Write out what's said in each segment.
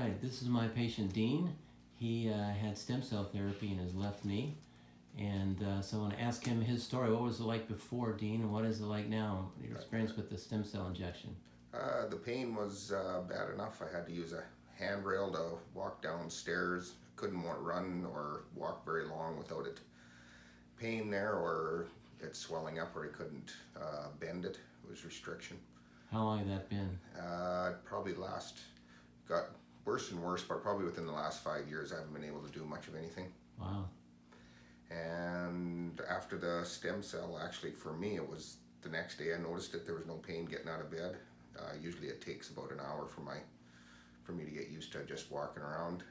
right, this is my patient Dean. He had stem cell therapy in his left knee, and so I want to ask him his story. What was it like before, Dean, and what is it like now? Your experience with the stem cell injection? The pain was bad enough. I had to use a handrail to walk downstairs. Couldn't run or walk very long without it pain there, or it swelling up, or I couldn't bend it. It was restriction. How long had that been? Probably got worse and worse, but probably within the last 5 years, I haven't been able to do much of anything. Wow. And after the stem cell, actually for me, it was the next day I noticed it. There was no pain getting out of bed. Usually it takes about an hour for me to get used to just walking around.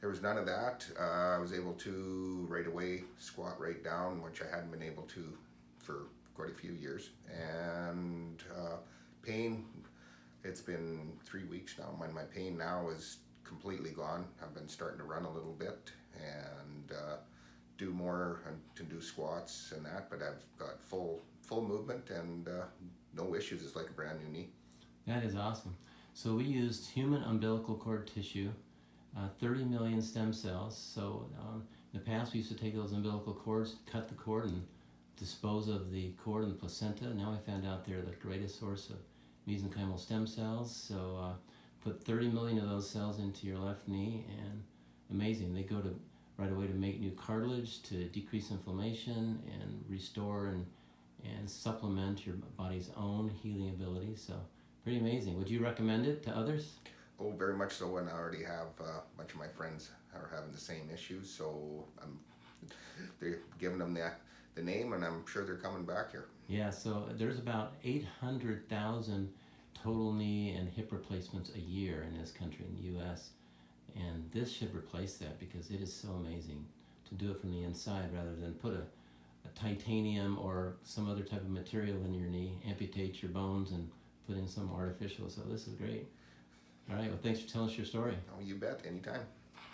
There was none of that. I was able to right away squat right down, which I hadn't been able to for quite a few years. And pain, it's been 3 weeks now. My pain now is completely gone. I've been starting to run a little bit and do more and to do squats and that, but I've got full movement and no issues. It's like a brand new knee. That is awesome. So we used human umbilical cord tissue, 30 million stem cells. So in the past we used to take those umbilical cords, cut the cord and dispose of the cord and the placenta. Now I found out they're the greatest source of mesenchymal stem cells. So put 30 million of those cells into your left knee, and amazing. They go to right away to make new cartilage, to decrease inflammation and restore and supplement your body's own healing ability. So pretty amazing. Would you recommend it to others? Oh, very much so, and I already have a bunch of my friends are having the same issues, so they're giving them the name, and I'm sure they're coming back here. Yeah, so there's about 800,000 total knee and hip replacements a year in this country, in the U.S., and this should replace that because it is so amazing to do it from the inside rather than put a titanium or some other type of material in your knee, amputate your bones, and put in some artificial. So this is great. All right, well, thanks for telling us your story. Oh, you bet, anytime.